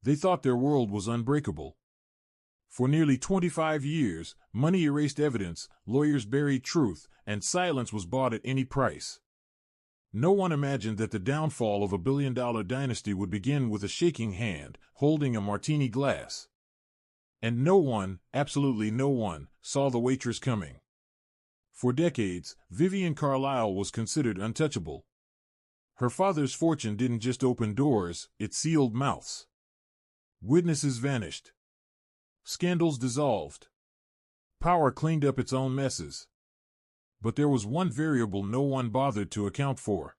They thought their world was unbreakable. For nearly 25 years, money erased evidence, lawyers buried truth, and silence was bought at any price. No one imagined that the downfall of a billion-dollar dynasty would begin with a shaking hand, holding a martini glass. And no one, absolutely no one, saw the waitress coming. For decades, Vivian Carlisle was considered untouchable. Her father's fortune didn't just open doors, it sealed mouths. Witnesses vanished. Scandals dissolved. Power cleaned up its own messes. But there was one variable no one bothered to account for.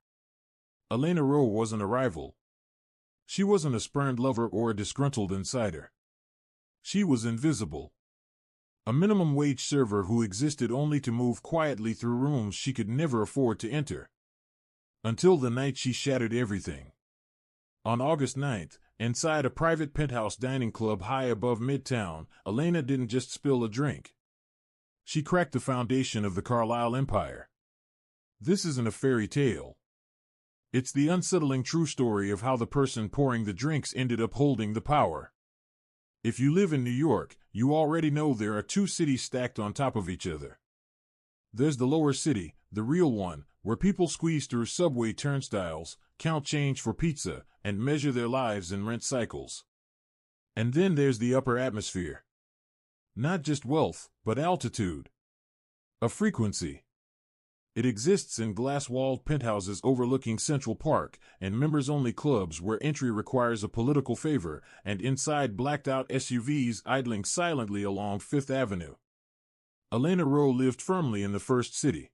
Elena Rowe wasn't a rival. She wasn't a spurned lover or a disgruntled insider. She was invisible. A minimum wage server who existed only to move quietly through rooms she could never afford to enter. Until the night she shattered everything. On August 9th, inside a private penthouse dining club high above Midtown, Elena didn't just spill a drink. She cracked the foundation of the Carlisle empire. This isn't a fairy tale. It's the unsettling true story of how the person pouring the drinks ended up holding the power. If you live in New York, you already know there are two cities stacked on top of each other. There's the lower city, the real one, where people squeeze through subway turnstiles, count change for pizza, and measure their lives in rent cycles. And then there's the upper atmosphere. Not just wealth, but altitude. A frequency. It exists in glass-walled penthouses overlooking Central Park, and members-only clubs where entry requires a political favor, and inside blacked-out SUVs idling silently along Fifth Avenue. Elena Rowe lived firmly in the first city.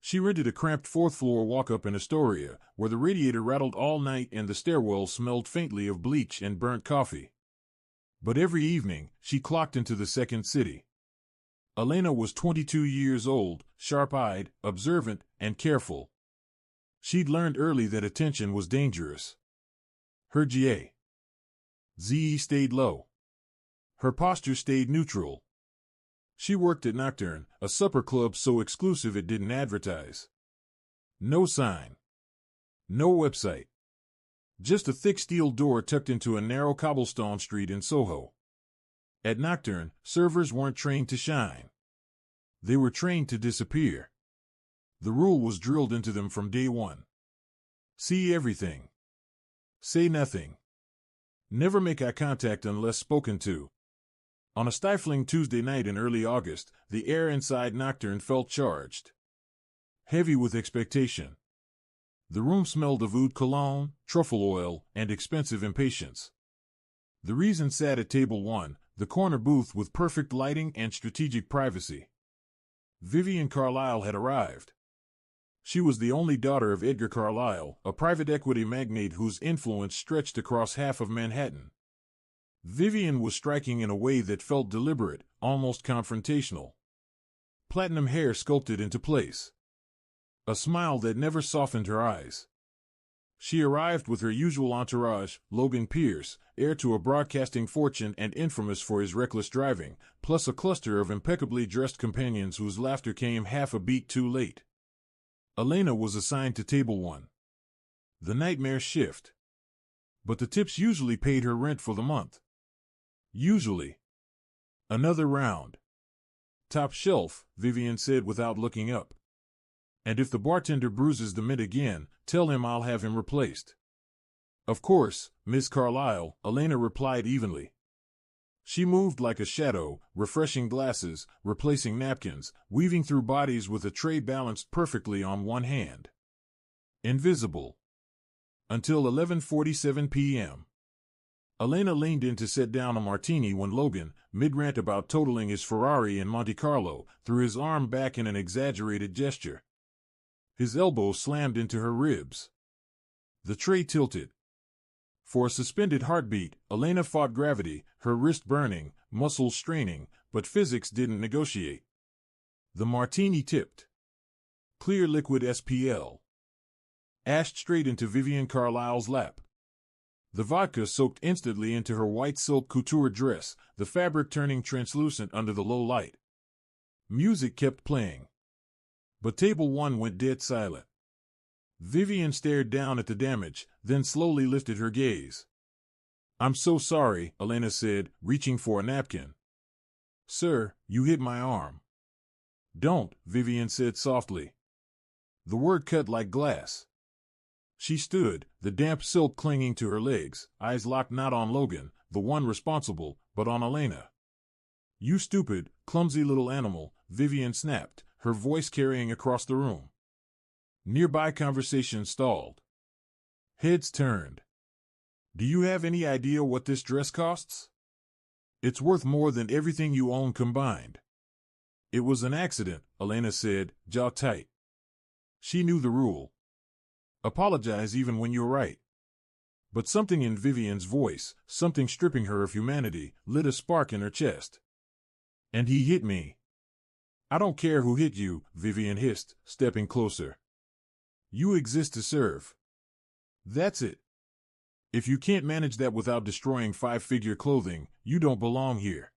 She rented a cramped fourth-floor walk-up in Astoria, where the radiator rattled all night and the stairwell smelled faintly of bleach and burnt coffee. But every evening, she clocked into the second city. Elena was 22 years old, sharp-eyed, observant, and careful. She'd learned early that attention was dangerous. Her GAZE stayed low. Her posture stayed neutral. She worked at Nocturne, a supper club so exclusive it didn't advertise. No sign. No website. Just a thick steel door tucked into a narrow cobblestone street in Soho. At Nocturne, servers weren't trained to shine. They were trained to disappear. The rule was drilled into them from day one. See everything. Say nothing. Never make eye contact unless spoken to. On a stifling Tuesday night in early August, the air inside Nocturne felt charged. Heavy with expectation. The room smelled of oud cologne, truffle oil, and expensive impatience. The reason sat at table 1, the corner booth with perfect lighting and strategic privacy. Vivian Carlisle had arrived. She was the only daughter of Edgar Carlisle, a private equity magnate whose influence stretched across half of Manhattan. Vivian was striking in a way that felt deliberate, almost confrontational. Platinum hair sculpted into place. A smile that never softened her eyes. She arrived with her usual entourage, Logan Pierce, heir to a broadcasting fortune and infamous for his reckless driving, plus a cluster of impeccably dressed companions whose laughter came half a beat too late. Elena was assigned to table 1. The nightmare shift. But the tips usually paid her rent for the month. Usually. Another round. Top shelf, Vivian said without looking up. And if the bartender bruises the mint again, tell him I'll have him replaced. Of course, Miss Carlisle, Elena replied evenly. She moved like a shadow, refreshing glasses, replacing napkins, weaving through bodies with a tray balanced perfectly on one hand. Invisible. Until 11:47 p.m. Elena leaned in to set down a martini when Logan, mid-rant about totaling his Ferrari in Monte Carlo, threw his arm back in an exaggerated gesture. His elbow slammed into her ribs. The tray tilted. For a suspended heartbeat, Elena fought gravity, her wrist burning, muscles straining, but physics didn't negotiate. The martini tipped. Clear liquid SPL. Ashed straight into Vivian Carlisle's lap. The vodka soaked instantly into her white silk couture dress, the fabric turning translucent under the low light. Music kept playing. But table 1 went dead silent. Vivian stared down at the damage, then slowly lifted her gaze. I'm so sorry, Elena said, reaching for a napkin. Sir, you hit my arm. Don't, Vivian said softly. The word cut like glass. She stood, the damp silk clinging to her legs, eyes locked not on Logan, the one responsible, but on Elena. You stupid, clumsy little animal, Vivian snapped, her voice carrying across the room. Nearby conversation stalled. Heads turned. Do you have any idea what this dress costs? It's worth more than everything you own combined. It was an accident, Elena said, jaw tight. She knew the rule. Apologize even when you're right. But something in Vivian's voice, something stripping her of humanity, lit a spark in her chest. And he hit me. I don't care who hit you, Vivian hissed, stepping closer. You exist to serve. That's it. If you can't manage that without destroying five-figure clothing, you don't belong here.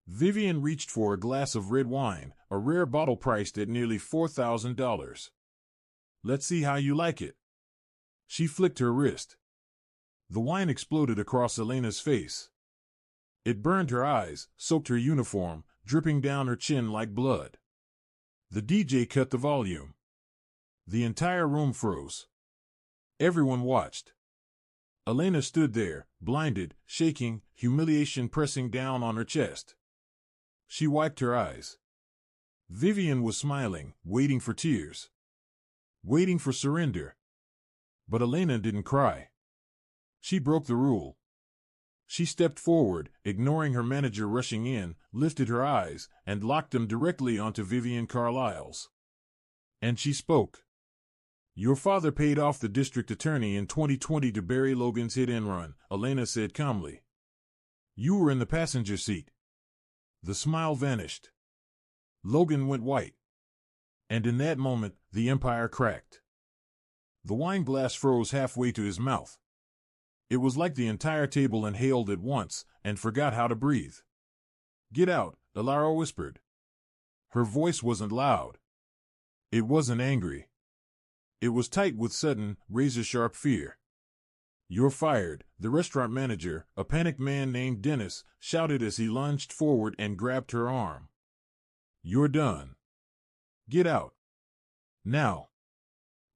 Vivian reached for a glass of red wine, a rare bottle priced at nearly $4,000. Let's see how you like it. She flicked her wrist. The wine exploded across Elena's face. It burned her eyes, soaked her uniform, dripping down her chin like blood. The DJ cut the volume. The entire room froze. Everyone watched. Elena stood there, blinded, shaking, humiliation pressing down on her chest. She wiped her eyes. Vivian was smiling, waiting for tears. Waiting for surrender. But Elena didn't cry. She broke the rule. She stepped forward, ignoring her manager rushing in, lifted her eyes, and locked them directly onto Vivian Carlisle's. And she spoke. Your father paid off the district attorney in 2020 to bury Logan's hit-and-run, Elena said calmly. You were in the passenger seat. The smile vanished. Logan went white. And in that moment, the empire cracked. The wine glass froze halfway to his mouth. It was like the entire table inhaled at once and forgot how to breathe. Get out, Elara whispered. Her voice wasn't loud. It wasn't angry. It was tight with sudden, razor-sharp fear. You're fired, the restaurant manager, a panicked man named Dennis, shouted as he lunged forward and grabbed her arm. You're done. Get out. Now.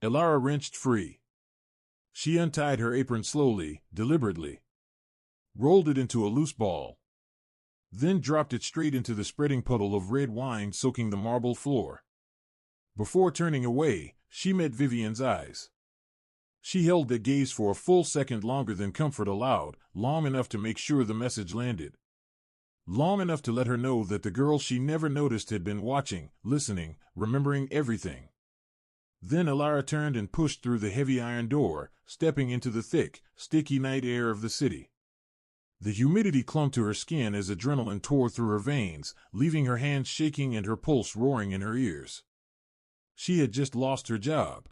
Elara wrenched free. She untied her apron slowly, deliberately. Rolled it into a loose ball. Then dropped it straight into the spreading puddle of red wine soaking the marble floor. Before turning away, she met Vivian's eyes. She held that gaze for a full second longer than comfort allowed, long enough to make sure the message landed. Long enough to let her know that the girl she never noticed had been watching, listening, remembering everything. Then Elara turned and pushed through the heavy iron door, stepping into the thick, sticky night air of the city. The humidity clung to her skin as adrenaline tore through her veins, leaving her hands shaking and her pulse roaring in her ears. She had just lost her job.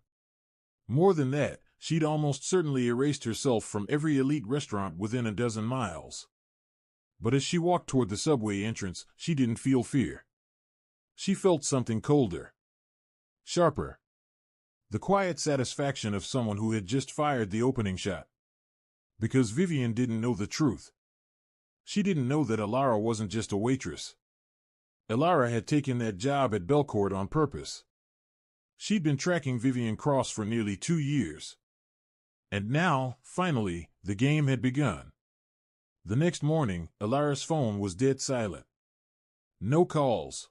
More than that, she'd almost certainly erased herself from every elite restaurant within a dozen miles. But as she walked toward the subway entrance, she didn't feel fear. She felt something colder. Sharper. The quiet satisfaction of someone who had just fired the opening shot. Because Vivian didn't know the truth. She didn't know that Elara wasn't just a waitress. Elara had taken that job at Belcourt on purpose. She'd been tracking Vivian Cross for nearly 2 years. And now, finally, the game had begun. The next morning, Elara's phone was dead silent. No calls.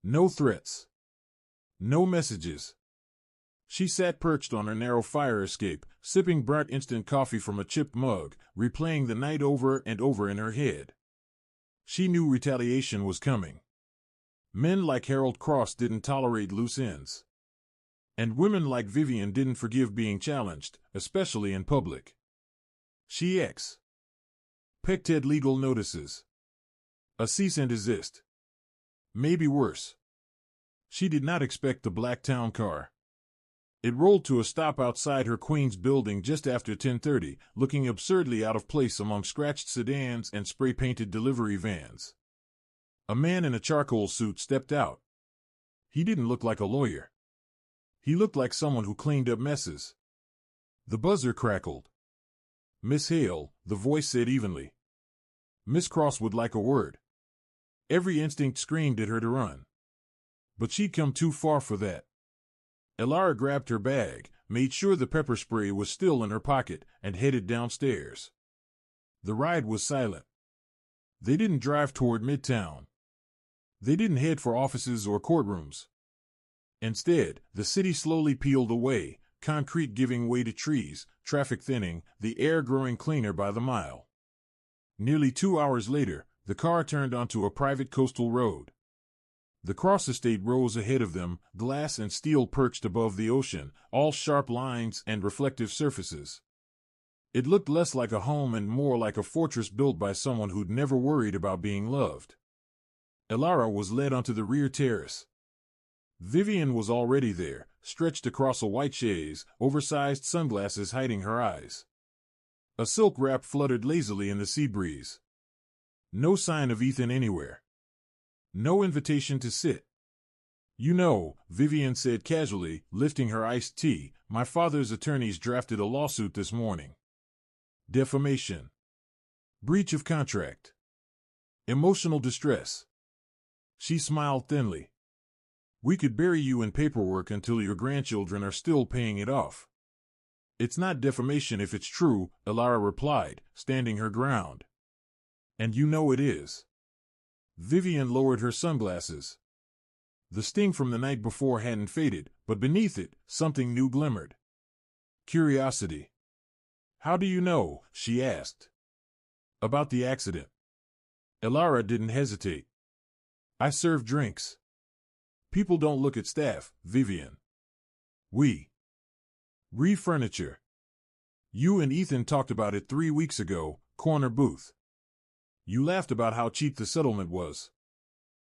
No threats. No messages. She sat perched on her narrow fire escape, sipping burnt instant coffee from a chipped mug, replaying the night over and over in her head. She knew retaliation was coming. Men like Harold Cross didn't tolerate loose ends. And women like Vivian didn't forgive being challenged, especially in public. She pecked legal notices. A cease and desist. Maybe worse. She did not expect the black town car. It rolled to a stop outside her Queens building just after 10:30, looking absurdly out of place among scratched sedans and spray-painted delivery vans. A man in a charcoal suit stepped out. He didn't look like a lawyer. He looked like someone who cleaned up messes. The buzzer crackled. Miss Hale, the voice said evenly. Miss Cross would like a word. Every instinct screamed at her to run. But she'd come too far for that. Elara grabbed her bag, made sure the pepper spray was still in her pocket, and headed downstairs. The ride was silent. They didn't drive toward Midtown. They didn't head for offices or courtrooms. Instead, the city slowly peeled away, concrete giving way to trees, traffic thinning, the air growing cleaner by the mile. Nearly 2 hours later, the car turned onto a private coastal road. The Cross estate rose ahead of them, glass and steel perched above the ocean, all sharp lines and reflective surfaces. It looked less like a home and more like a fortress built by someone who'd never worried about being loved. Elara was led onto the rear terrace. Vivian was already there, stretched across a white chaise, oversized sunglasses hiding her eyes. A silk wrap fluttered lazily in the sea breeze. No sign of Ethan anywhere. No invitation to sit. You know, Vivian said casually, lifting her iced tea, my father's attorneys drafted a lawsuit this morning. Defamation. Breach of contract. Emotional distress. She smiled thinly. We could bury you in paperwork until your grandchildren are still paying it off. It's not defamation if it's true, Elara replied, standing her ground. And you know it is. Vivian lowered her sunglasses. The sting from the night before hadn't faded, but beneath it, something new glimmered. Curiosity. How do you know? She asked. About the accident. Elara didn't hesitate. I serve drinks. People don't look at staff, Vivian. We. Furniture. You and Ethan talked about it 3 weeks ago, corner booth. You laughed about how cheap the settlement was.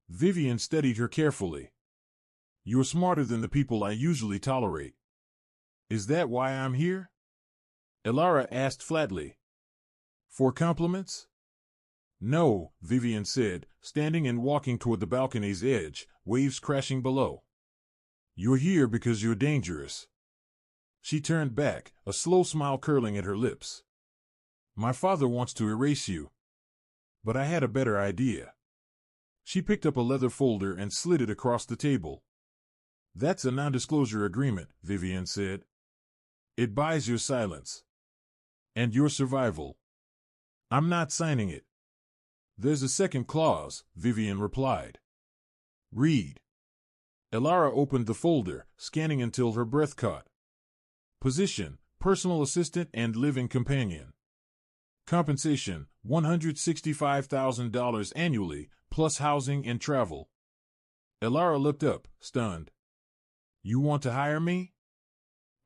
Vivian studied her carefully. You're smarter than the people I usually tolerate. Is that why I'm here? Elara asked flatly. For compliments? No, Vivian said, standing and walking toward the balcony's edge, waves crashing below. You're here because you're dangerous. She turned back, a slow smile curling at her lips. My father wants to erase you. But I had a better idea. She picked up a leather folder and slid it across the table. That's a non-disclosure agreement, Vivian said. It buys your silence. And your survival. I'm not signing it. There's a second clause, Vivian replied. Read. Elara opened the folder, scanning until her breath caught. Position, personal assistant and living companion. Compensation, $165,000 annually, plus housing and travel. Elara looked up, stunned. You want to hire me?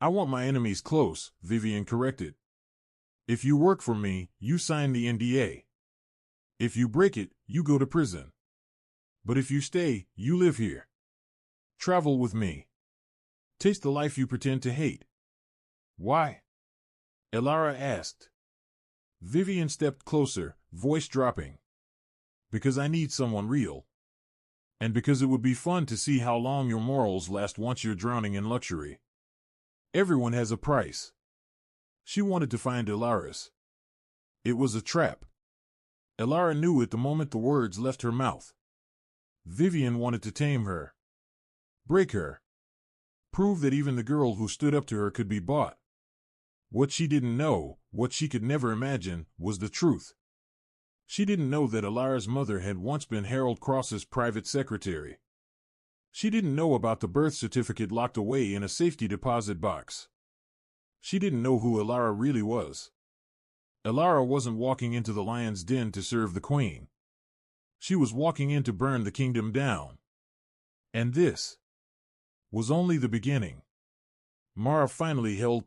I want my enemies close, Vivian corrected. If you work for me, you sign the NDA. If you break it, you go to prison. But if you stay, you live here. Travel with me. Taste the life you pretend to hate. Why? Elara asked. Vivian stepped closer, voice dropping. Because I need someone real. And because it would be fun to see how long your morals last once you're drowning in luxury. Everyone has a price. She wanted to find Elara's. It was a trap. Elara knew it the moment the words left her mouth. Vivian wanted to tame her. Break her. Prove that even the girl who stood up to her could be bought. What she didn't know, what she could never imagine, was the truth. She didn't know that Elara's mother had once been Harold Cross's private secretary. She didn't know about the birth certificate locked away in a safety deposit box. She didn't know who Elara really was. Elara wasn't walking into the lion's den to serve the queen. She was walking in to burn the kingdom down. And this was only the beginning. Mara finally held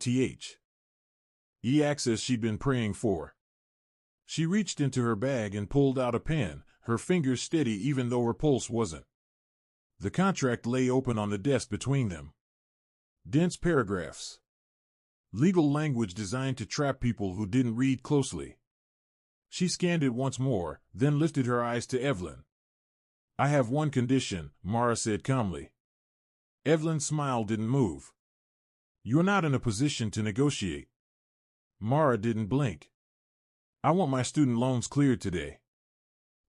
access she'd been praying for. She reached into her bag and pulled out a pen, her fingers steady even though her pulse wasn't. The contract lay open on the desk between them. Dense paragraphs. Legal language designed to trap people who didn't read closely. She scanned it once more, then lifted her eyes to Evelyn. I have one condition, Mara said calmly. Evelyn's smile didn't move. You're not in a position to negotiate. Mara didn't blink. I want my student loans cleared today.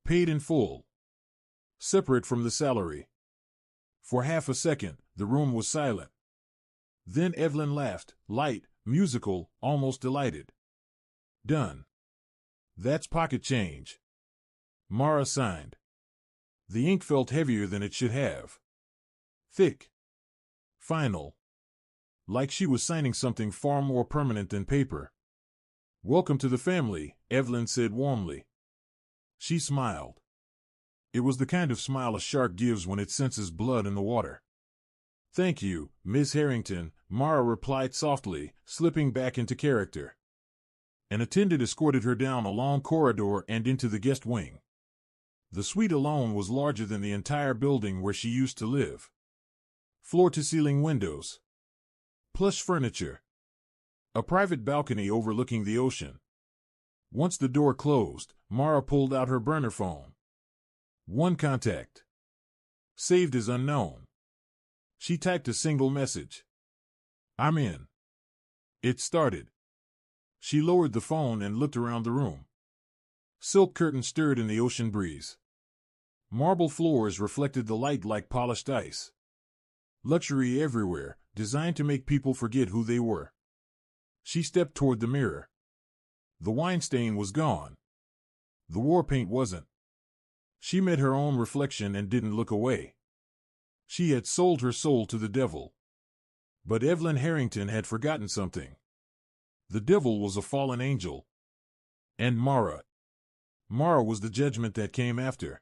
Paid in full. Separate from the salary. For half a second, the room was silent. Then Evelyn laughed, light, musical, almost delighted. Done. That's pocket change. Mara signed. The ink felt heavier than it should have. Thick. Final. Like she was signing something far more permanent than paper. Welcome to the family, Evelyn said warmly. She smiled. It was the kind of smile a shark gives when it senses blood in the water. Thank you, Miss Harrington, Mara replied softly, slipping back into character. An attendant escorted her down a long corridor and into the guest wing. The suite alone was larger than the entire building where she used to live. Floor-to-ceiling windows. Plush furniture. A private balcony overlooking the ocean. Once the door closed, Mara pulled out her burner phone. One contact. Saved as unknown. She typed a single message. I'm in. It started. She lowered the phone and looked around the room. Silk curtains stirred in the ocean breeze. Marble floors reflected the light like polished ice. Luxury everywhere, designed to make people forget who they were. She stepped toward the mirror. The wine stain was gone. The war paint wasn't. She met her own reflection and didn't look away. She had sold her soul to the devil. But Evelyn Harrington had forgotten something. The devil was a fallen angel. And Mara. Mara was the judgment that came after.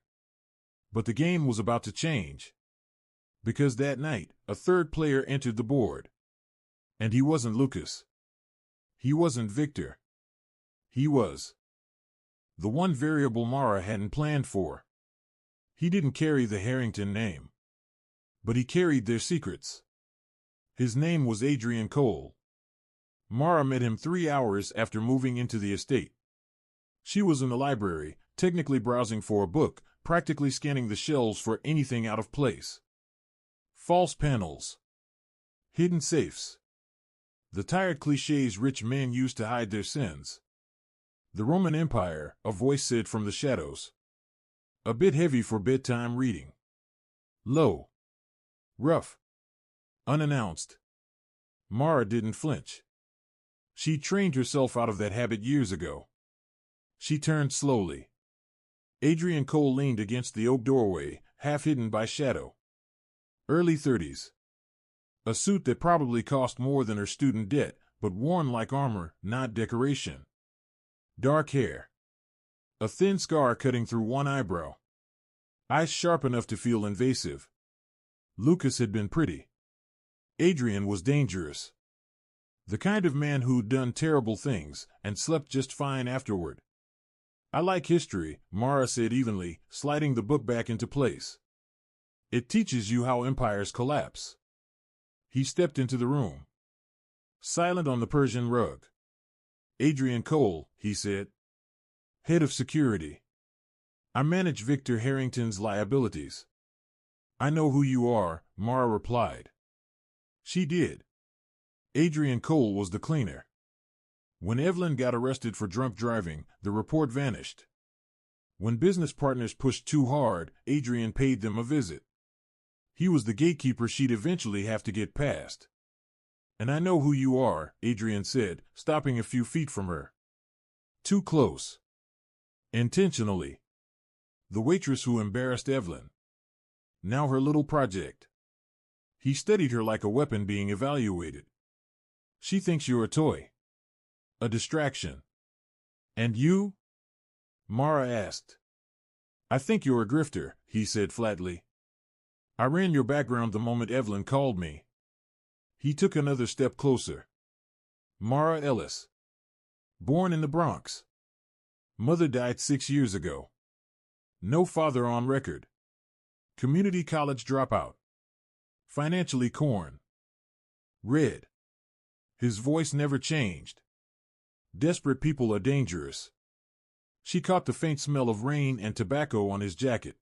But the game was about to change. Because that night, a third player entered the board. And he wasn't Lucas. He wasn't Victor. He was the one variable Mara hadn't planned for. He didn't carry the Harrington name. But he carried their secrets. His name was Adrian Cole. Mara met him 3 hours after moving into the estate. She was in the library, technically browsing for a book, practically scanning the shelves for anything out of place. False panels. Hidden safes. The tired cliches rich men used to hide their sins. The Roman Empire, a voice said from the shadows. A bit heavy for bedtime reading. Low. Rough. Unannounced. Mara didn't flinch. She trained herself out of that habit years ago. She turned slowly. Adrian Cole leaned against the oak doorway, half hidden by shadow. Early 30s. A suit that probably cost more than her student debt, but worn like armor, not decoration. Dark hair. A thin scar cutting through one eyebrow. Eyes sharp enough to feel invasive. Lucas had been pretty. Adrian was dangerous. The kind of man who'd done terrible things and slept just fine afterward. I like history, Mara said evenly, sliding the book back into place. It teaches you how empires collapse. He stepped into the room. Silent on the Persian rug. Adrian Cole, he said. Head of security. I manage Victor Harrington's liabilities. I know who you are, Mara replied. She did. Adrian Cole was the cleaner. When Evelyn got arrested for drunk driving, the report vanished. When business partners pushed too hard, Adrian paid them a visit. He was the gatekeeper she'd eventually have to get past. And I know who you are, Adrian said, stopping a few feet from her. Too close. Intentionally. The waitress who embarrassed Evelyn. Now her little project. He studied her like a weapon being evaluated. She thinks you're a toy. A distraction. And you? Mara asked. I think you're a grifter, he said flatly. I ran your background the moment Evelyn called me. He took another step closer. Mara Ellis. Born in the Bronx. Mother died 6 years ago. No father on record. Community college dropout. Financially corn. Red. His voice never changed. Desperate people are dangerous. She caught the faint smell of rain and tobacco on his jacket.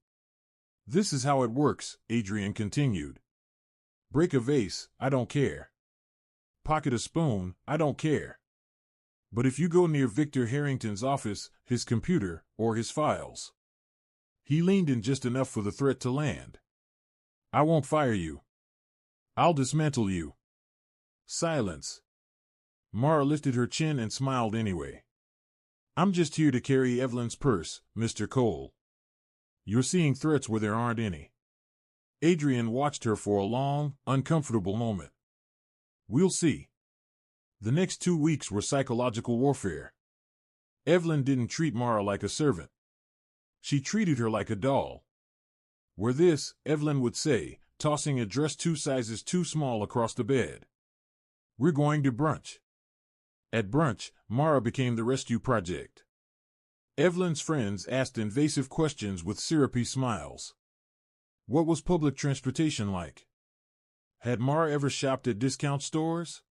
This is how it works, Adrian continued. Break a vase, I don't care. Pocket a spoon, I don't care. But if you go near Victor Harrington's office, his computer, or his files. He leaned in just enough for the threat to land. I won't fire you. I'll dismantle you. Silence. Mara lifted her chin and smiled anyway. I'm just here to carry Evelyn's purse, Mr. Cole. You're seeing threats where there aren't any. Adrian watched her for a long, uncomfortable moment. We'll see. The next 2 weeks were psychological warfare. Evelyn didn't treat Mara like a servant. She treated her like a doll. Wear this, Evelyn would say, tossing a dress 2 sizes too small across the bed. We're going to brunch. At brunch, Mara became the rescue project. Evelyn's friends asked invasive questions with syrupy smiles. What was public transportation like? Had Mara ever shopped at discount stores?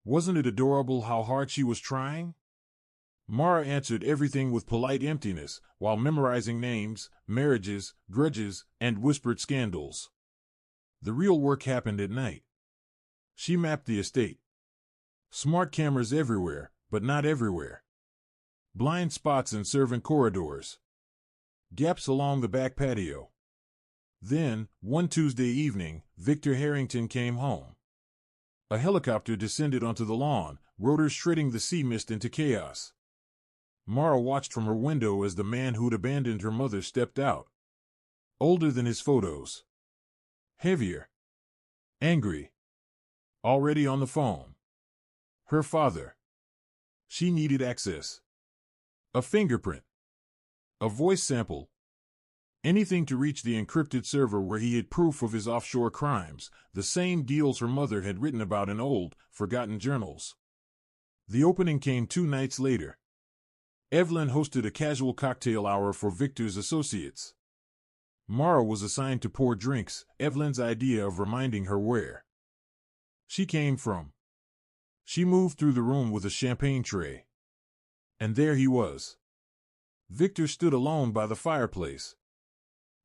Wasn't it adorable how hard she was trying? Mara answered everything with polite emptiness, while memorizing names, marriages, grudges, and whispered scandals. The real work happened at night. She mapped the estate. Smart cameras everywhere, but not everywhere. Blind spots in servant corridors. Gaps along the back patio. Then, one Tuesday evening, Victor Harrington came home. A helicopter descended onto the lawn, rotors shredding the sea mist into chaos. Mara watched from her window as the man who'd abandoned her mother stepped out. Older than his photos. Heavier. Angry. Already on the phone. Her father. She needed access. A fingerprint. A voice sample. Anything to reach the encrypted server where he had proof of his offshore crimes, the same deals her mother had written about in old, forgotten journals. The opening came 2 nights later. Evelyn hosted a casual cocktail hour for Victor's associates. Mara was assigned to pour drinks, Evelyn's idea of reminding her where she came from. She moved through the room with a champagne tray. And there he was. Victor stood alone by the fireplace.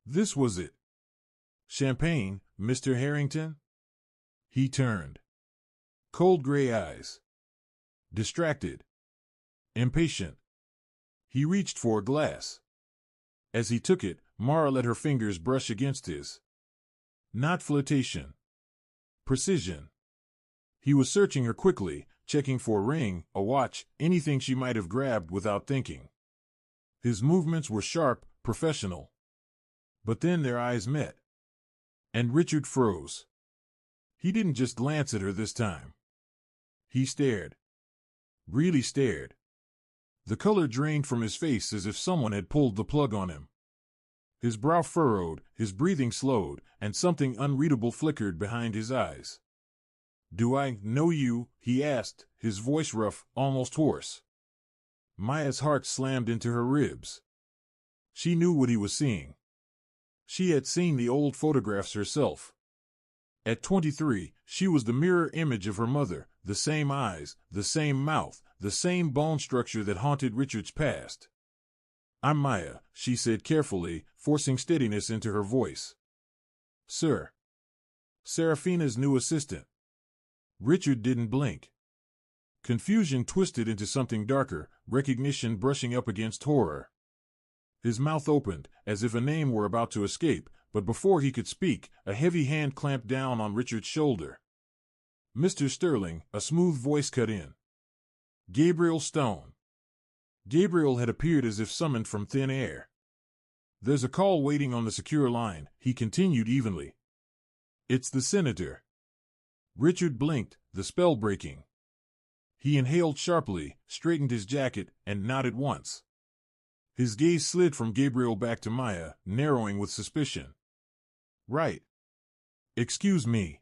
This was it. Champagne, Mr. Harrington? He turned. Cold gray eyes. Distracted. Impatient. He reached for a glass. As he took it, Mara let her fingers brush against his. Not flirtation. Precision. He was searching her quickly, checking for a ring, a watch, anything she might have grabbed without thinking. His movements were sharp, professional. But then their eyes met. And Richard froze. He didn't just glance at her this time. He stared. Really stared. The color drained from his face as if someone had pulled the plug on him. His brow furrowed, his breathing slowed, and something unreadable flickered behind his eyes. Do I know you? He asked, his voice rough, almost hoarse. Maya's heart slammed into her ribs. She knew what he was seeing. She had seen the old photographs herself. At 23, she was the mirror image of her mother, the same eyes, the same mouth, the same bone structure that haunted Richard's past. I'm Maya, she said carefully, forcing steadiness into her voice. Sir. Serafina's new assistant. Richard didn't blink. Confusion twisted into something darker, recognition brushing up against horror. His mouth opened, as if a name were about to escape, but before he could speak, a heavy hand clamped down on Richard's shoulder. Mr. Sterling, a smooth voice cut in. Gabriel Stone. Gabriel had appeared as if summoned from thin air. There's a call waiting on the secure line, he continued evenly. It's the senator. Richard blinked, the spell breaking. He inhaled sharply, straightened his jacket, and nodded once. His gaze slid from Gabriel back to Maya, narrowing with suspicion. Right. Excuse me.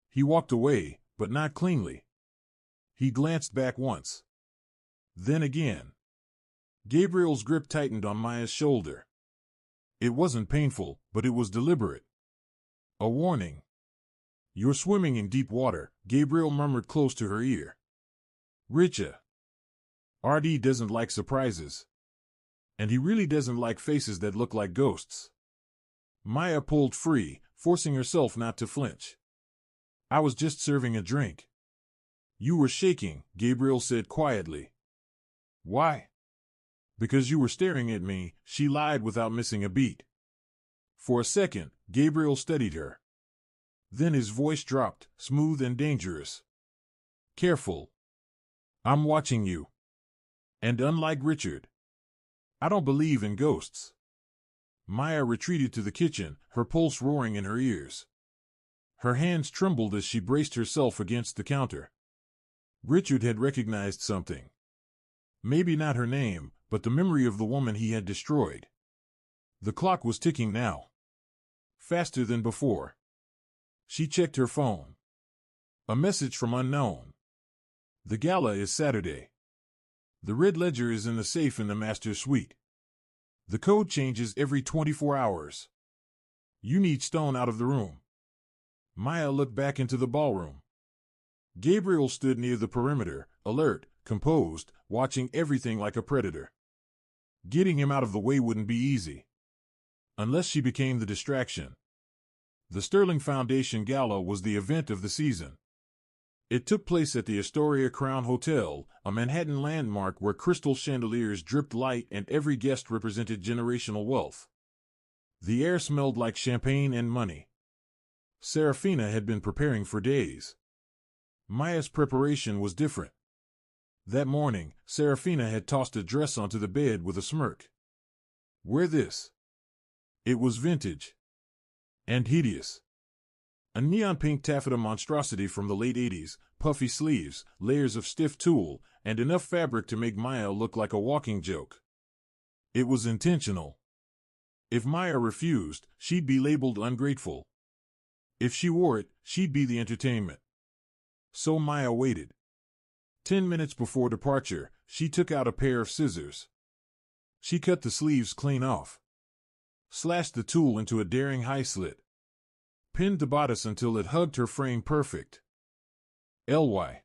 He walked away, but not cleanly. He glanced back once. Then again. Gabriel's grip tightened on Maya's shoulder. It wasn't painful, but it was deliberate. A warning. You're swimming in deep water, Gabriel murmured close to her ear. Richa. RD doesn't like surprises. And he really doesn't like faces that look like ghosts. Maya pulled free, forcing herself not to flinch. I was just serving a drink. You were shaking, Gabriel said quietly. Why? Because you were staring at me, she lied without missing a beat. For a second, Gabriel studied her. Then his voice dropped, smooth and dangerous. Careful. I'm watching you. And unlike Richard, I don't believe in ghosts. Maya retreated to the kitchen, her pulse roaring in her ears. Her hands trembled as she braced herself against the counter. Richard had recognized something. Maybe not her name, but the memory of the woman he had destroyed. The clock was ticking now. Faster than before. She checked her phone. A message from unknown. The gala is Saturday. The red ledger is in the safe in the master suite. The code changes every 24 hours. You need Stone out of the room. Maya looked back into the ballroom. Gabriel stood near the perimeter, alert, composed, watching everything like a predator. Getting him out of the way wouldn't be easy. Unless she became the distraction. The Sterling Foundation Gala was the event of the season. It took place at the Astoria Crown Hotel, a Manhattan landmark where crystal chandeliers dripped light and every guest represented generational wealth. The air smelled like champagne and money. Serafina had been preparing for days. Maya's preparation was different. That morning, Serafina had tossed a dress onto the bed with a smirk. Wear this. It was vintage. And hideous. A neon pink taffeta monstrosity from the late 80s, puffy sleeves, layers of stiff tulle, and enough fabric to make Maya look like a walking joke. It was intentional. If Maya refused, she'd be labeled ungrateful. If she wore it, she'd be the entertainment. So Maya waited. 10 minutes before departure, she took out a pair of scissors. She cut the sleeves clean off. Slashed the tulle into a daring high slit. Pinned the bodice until it hugged her frame perfect. Ly.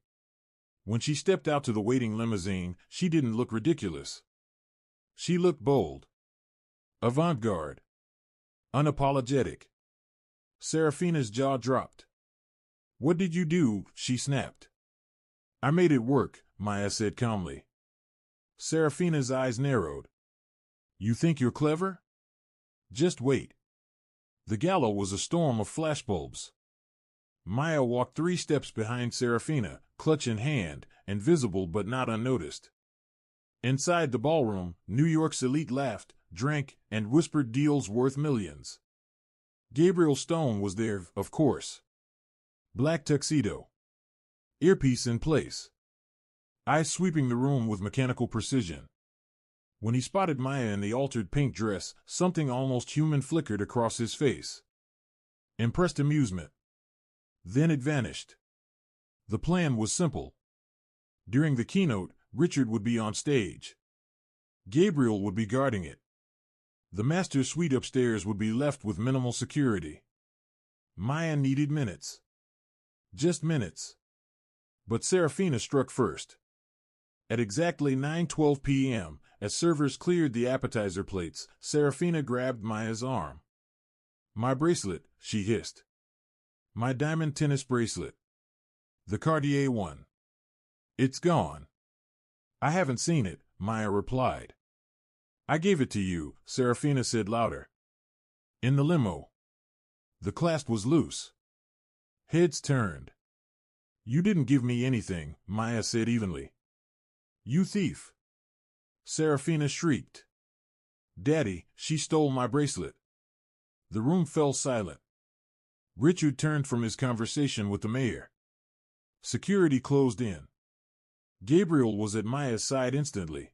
When she stepped out to the waiting limousine, she didn't look ridiculous. She looked bold. Avant-garde. Unapologetic. Serafina's jaw dropped. What did you do? She snapped. I made it work, Maya said calmly. Serafina's eyes narrowed. You think you're clever? Just wait. The gala was a storm of flashbulbs. Maya walked 3 steps behind Serafina, clutch in hand, and visible but not unnoticed. Inside the ballroom, New York's elite laughed, drank, and whispered deals worth millions. Gabriel Stone was there, of course. Black tuxedo. Earpiece in place. Eyes sweeping the room with mechanical precision. When he spotted Maya in the altered pink dress, something almost human flickered across his face. Impressed amusement. Then it vanished. The plan was simple. During the keynote, Richard would be on stage. Gabriel would be guarding it. The master suite upstairs would be left with minimal security. Maya needed minutes. Just minutes. But Serafina struck first. At exactly 9:12 p.m., as servers cleared the appetizer plates, Serafina grabbed Maya's arm. My bracelet, she hissed. My diamond tennis bracelet. The Cartier one. It's gone. I haven't seen it, Maya replied. I gave it to you, Serafina said louder. In the limo. The clasp was loose. Heads turned. You didn't give me anything, Maya said evenly. You thief. Serafina shrieked. Daddy, she stole my bracelet. The room fell silent. Richard turned from his conversation with the mayor. Security closed in. Gabriel was at Maya's side instantly.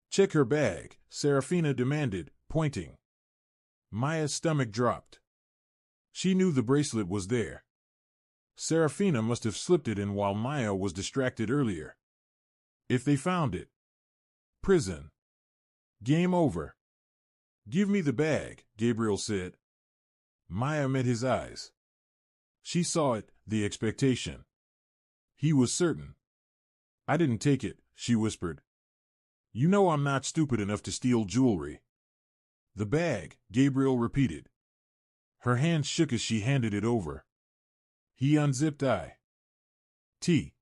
Check her bag, Serafina demanded, pointing. Maya's stomach dropped. She knew the bracelet was there. Serafina must have slipped it in while Maya was distracted earlier. If they found it. Prison. Game over. Give me the bag, Gabriel said. Maya met his eyes. She saw it, the expectation. He was certain. I didn't take it, she whispered. You know I'm not stupid enough to steal jewelry. The bag, Gabriel repeated. Her hands shook as she handed it over. He unzipped I. T.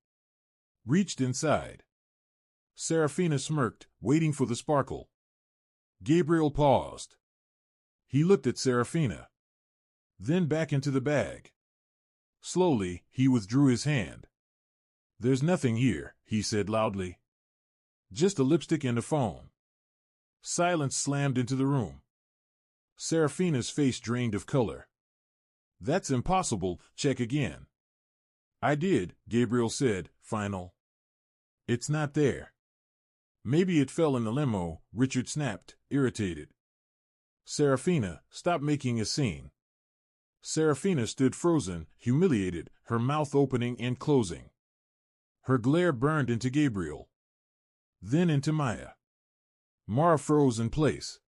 reached inside. Serafina smirked, waiting for the sparkle. Gabriel paused. He looked at Serafina. Then back into the bag. Slowly, he withdrew his hand. "There's nothing here," he said loudly. "Just a lipstick and a phone." Silence slammed into the room. Serafina's face drained of color. "That's impossible, check again." "I did," Gabriel said, final. "It's not there." "Maybe it fell in the limo," Richard snapped, irritated. "Serafina, stop making a scene." Serafina stood frozen, humiliated, her mouth opening and closing. Her glare burned into Gabriel. Then into Maya. Mara froze in place.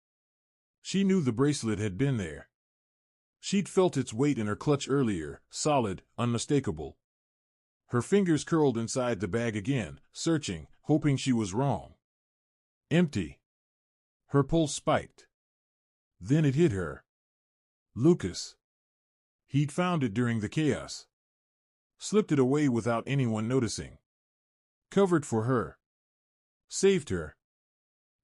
She knew the bracelet had been there. She'd felt its weight in her clutch earlier, solid, unmistakable. Her fingers curled inside the bag again, searching, hoping she was wrong. Empty. Her pulse spiked. Then it hit her. Lucas. He'd found it during the chaos. Slipped it away without anyone noticing. Covered for her. Saved her.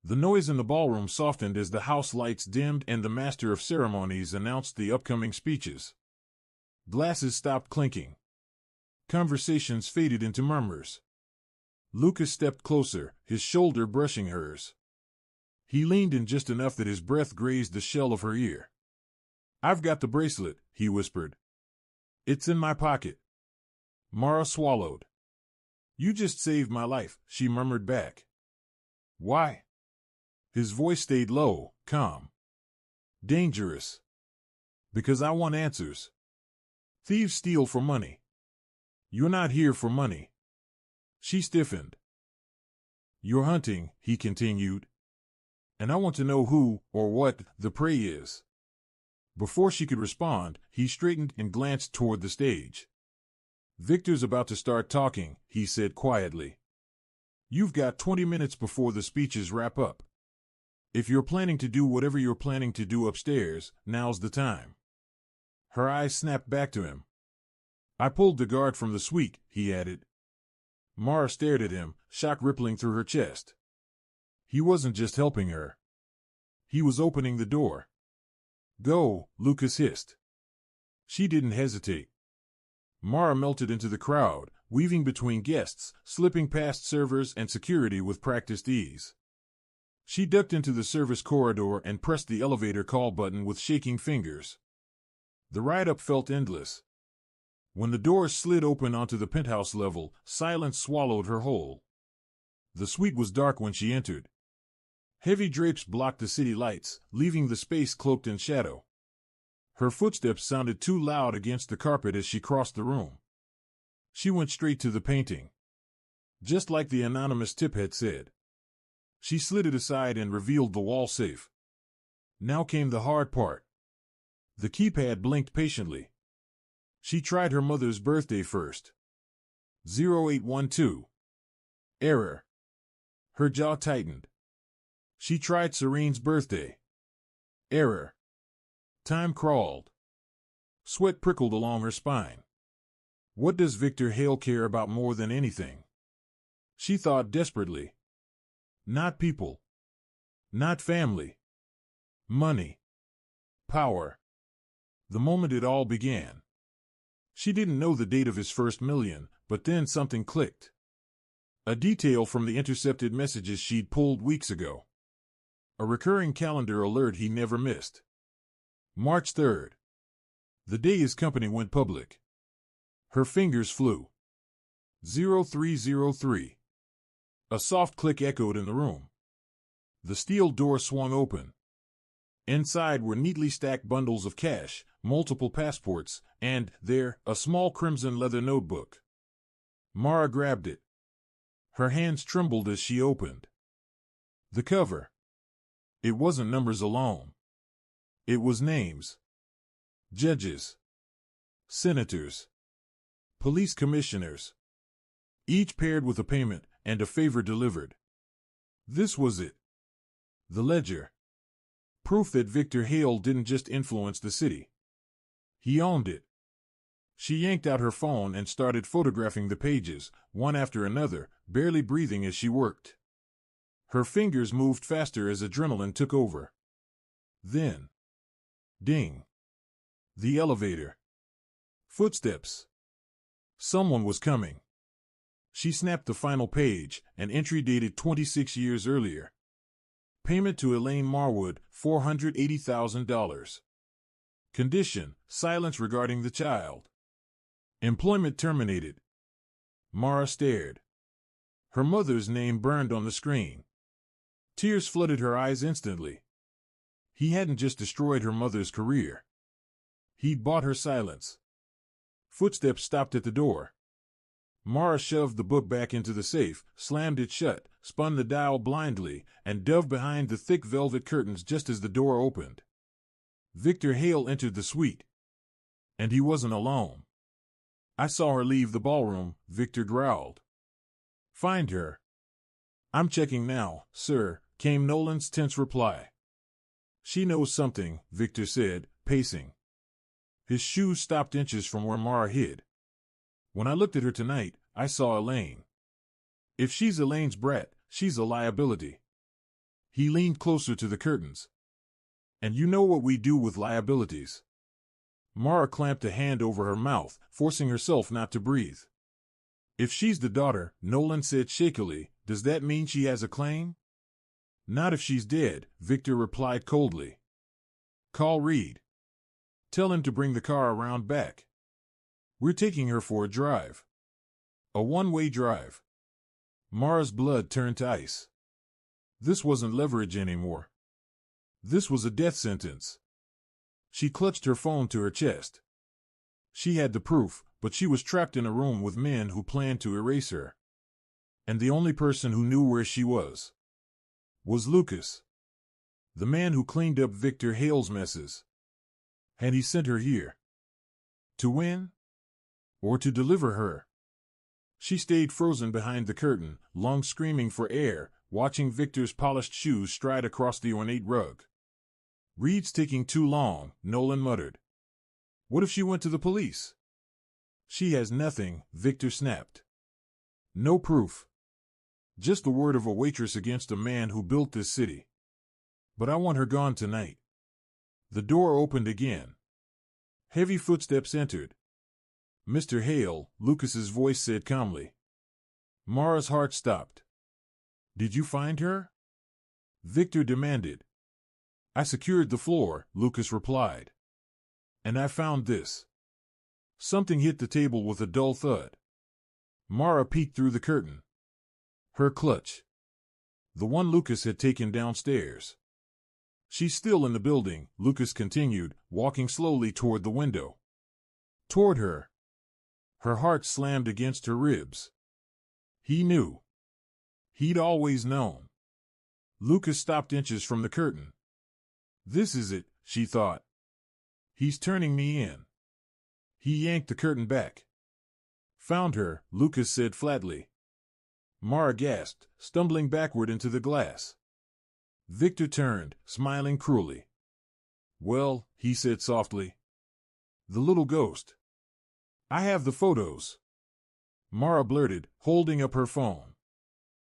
The noise in the ballroom softened as the house lights dimmed and the master of ceremonies announced the upcoming speeches. Glasses stopped clinking. Conversations faded into murmurs. Lucas stepped closer, his shoulder brushing hers. He leaned in just enough that his breath grazed the shell of her ear. "I've got the bracelet," he whispered. "It's in my pocket." Mara swallowed. "You just saved my life," she murmured back. "Why?" His voice stayed low, calm. "Dangerous. Because I want answers. Thieves steal for money. You're not here for money." She stiffened. "You're hunting," he continued. "And I want to know who, or what, the prey is." Before she could respond, he straightened and glanced toward the stage. "Victor's about to start talking," he said quietly. "You've got 20 minutes before the speeches wrap up. If you're planning to do whatever you're planning to do upstairs, now's the time." Her eyes snapped back to him. "I pulled the guard from the suite," he added. Mara stared at him, shock rippling through her chest. He wasn't just helping her. He was opening the door. "Go," Lucas hissed. She didn't hesitate. Mara melted into the crowd, weaving between guests, slipping past servers and security with practiced ease. She ducked into the service corridor and pressed the elevator call button with shaking fingers. The ride-up felt endless. When the doors slid open onto the penthouse level, silence swallowed her whole. The suite was dark when she entered. Heavy drapes blocked the city lights, leaving the space cloaked in shadow. Her footsteps sounded too loud against the carpet as she crossed the room. She went straight to the painting. Just like the anonymous tip had said. She slid it aside and revealed the wall safe. Now came the hard part. The keypad blinked patiently. She tried her mother's birthday first. 0812. Error. Her jaw tightened. She tried Serene's birthday. Error. Time crawled. Sweat prickled along her spine. What does Victor Hale care about more than anything? She thought desperately. Not people. Not family. Money. Power. The moment it all began. She didn't know the date of his first million, but then something clicked. A detail from the intercepted messages she'd pulled weeks ago. A recurring calendar alert he never missed. March 3rd. The day his company went public. Her fingers flew. 0303. A soft click echoed in the room. The steel door swung open. Inside were neatly stacked bundles of cash, multiple passports, and, there, a small crimson leather notebook. Mara grabbed it. Her hands trembled as she opened. The cover. It wasn't numbers alone. It was names. Judges. Senators. Police commissioners. Each paired with a payment and a favor delivered. This was it. The ledger. Proof that Victor Hale didn't just influence the city. He owned it. She yanked out her phone and started photographing the pages, one after another, barely breathing as she worked. Her fingers moved faster as adrenaline took over. Then, ding. The elevator. Footsteps. Someone was coming. She snapped the final page, an entry dated 26 years earlier. Payment to Elaine Marwood, $480,000. Condition, silence regarding the child. Employment terminated. Mara stared. Her mother's name burned on the screen. Tears flooded her eyes instantly. He hadn't just destroyed her mother's career. He'd bought her silence. Footsteps stopped at the door. Mara shoved the book back into the safe, slammed it shut, spun the dial blindly, and dove behind the thick velvet curtains just as the door opened. Victor Hale entered the suite. And he wasn't alone. I saw her leave the ballroom, Victor growled. Find her. I'm checking now, sir, came Nolan's tense reply. She knows something, Victor said, pacing. His shoes stopped inches from where Mara hid. When I looked at her tonight, I saw Elaine. If she's Elaine's brat, she's a liability. He leaned closer to the curtains. And you know what we do with liabilities. Mara clamped a hand over her mouth, forcing herself not to breathe. If she's the daughter, Nolan said shakily, does that mean she has a claim? Not if she's dead, Victor replied coldly. Call Reed. Tell him to bring the car around back. We're taking her for a drive. A one-way drive. Mara's blood turned to ice. This wasn't leverage anymore. This was a death sentence. She clutched her phone to her chest. She had the proof, but she was trapped in a room with men who planned to erase her. And the only person who knew where she was Lucas. The man who cleaned up Victor Hale's messes. Had he sent her here? To win? Or to deliver her? She stayed frozen behind the curtain, lungs screaming for air, watching Victor's polished shoes stride across the ornate rug. Reed's taking too long, Nolan muttered. What if she went to the police? She has nothing, Victor snapped. No proof. Just the word of a waitress against a man who built this city. But I want her gone tonight. The door opened again. Heavy footsteps entered. Mr. Hale, Lucas's voice said calmly. Mara's heart stopped. Did you find her? Victor demanded. I secured the floor, Lucas replied. And I found this. Something hit the table with a dull thud. Mara peeked through the curtain. Her clutch. The one Lucas had taken downstairs. She's still in the building, Lucas continued, walking slowly toward the window. Toward her. Her heart slammed against her ribs. He knew. He'd always known. Lucas stopped inches from the curtain. This is it, she thought. He's turning me in. He yanked the curtain back. Found her, Lucas said flatly. Mara gasped, stumbling backward into the glass. Victor turned, smiling cruelly. Well, he said softly. The little ghost. I have the photos. Mara blurted, holding up her phone.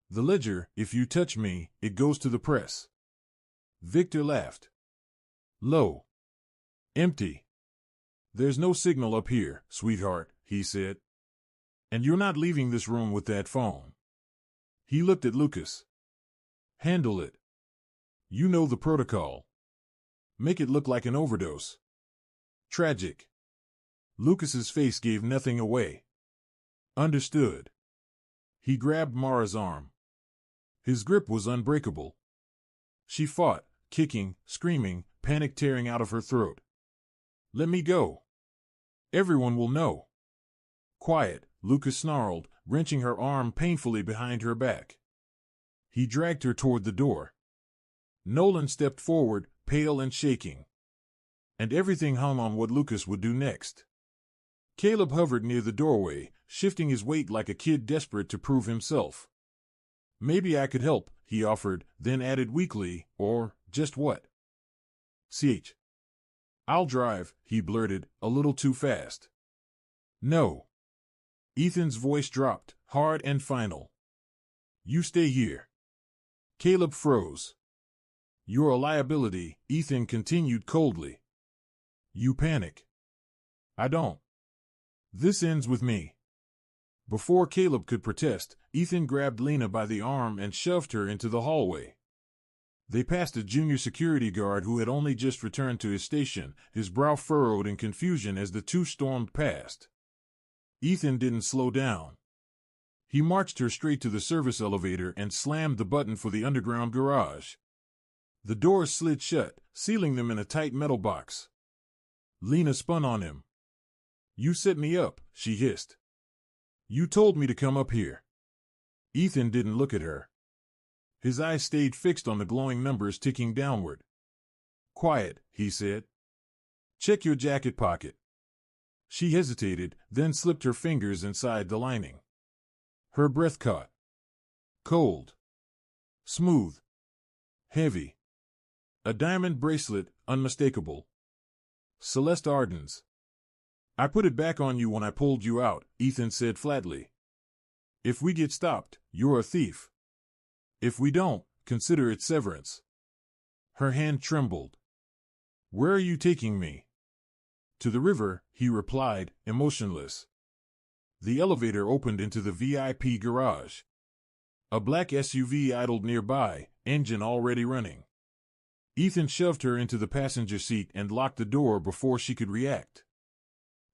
The ledger, if you touch me, it goes to the press. Victor laughed. Low. Empty. There's no signal up here, sweetheart, he said. And you're not leaving this room with that phone. He looked at Lucas. Handle it. You know the protocol. Make it look like an overdose. Tragic. Lucas's face gave nothing away. Understood. He grabbed Mara's arm. His grip was unbreakable. She fought, kicking, screaming, panic tearing out of her throat. Let me go. Everyone will know. Quiet, Lucas snarled, wrenching her arm painfully behind her back. He dragged her toward the door. Nolan stepped forward, pale and shaking. And everything hung on what Lucas would do next. Caleb hovered near the doorway, shifting his weight like a kid desperate to prove himself. Maybe I could help, he offered, then added weakly, or, just what? I'll drive, he blurted, a little too fast. No. Ethan's voice dropped, hard and final. You stay here. Caleb froze. You're a liability, Ethan continued coldly. You panic. I don't. This ends with me. Before Caleb could protest, Ethan grabbed Lena by the arm and shoved her into the hallway. They passed a junior security guard who had only just returned to his station, his brow furrowed in confusion as the two stormed past. Ethan didn't slow down. He marched her straight to the service elevator and slammed the button for the underground garage. The doors slid shut, sealing them in a tight metal box. Lena spun on him. You set me up, she hissed. You told me to come up here. Ethan didn't look at her. His eyes stayed fixed on the glowing numbers ticking downward. Quiet, he said. Check your jacket pocket. She hesitated, then slipped her fingers inside the lining. Her breath caught. Cold. Smooth. Heavy. A diamond bracelet, unmistakable. Celeste Arden's. I put it back on you when I pulled you out, Ethan said flatly. If we get stopped, you're a thief. If we don't, consider it severance. Her hand trembled. Where are you taking me? To the river, he replied, emotionless. The elevator opened into the VIP garage. A black SUV idled nearby, engine already running. Ethan shoved her into the passenger seat and locked the door before she could react.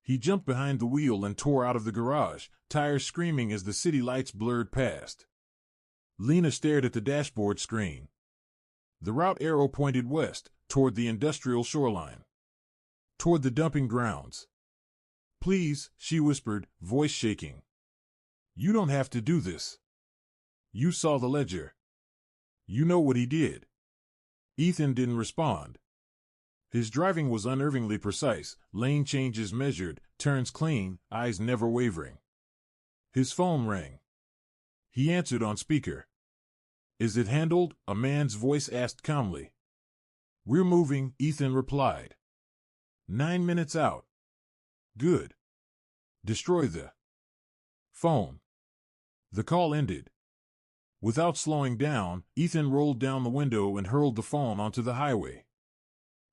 He jumped behind the wheel and tore out of the garage, tires screaming as the city lights blurred past. Lena stared at the dashboard screen. The route arrow pointed west, toward the industrial shoreline. Toward the dumping grounds. Please, she whispered, voice shaking. You don't have to do this. You saw the ledger. You know what he did. Ethan didn't respond. His driving was unnervingly precise, lane changes measured, turns clean, eyes never wavering. His phone rang. He answered on speaker. Is it handled? A man's voice asked calmly. We're moving, Ethan replied. 9 minutes out. Good. Destroy the phone. The call ended. Without slowing down, Ethan rolled down the window and hurled the phone onto the highway.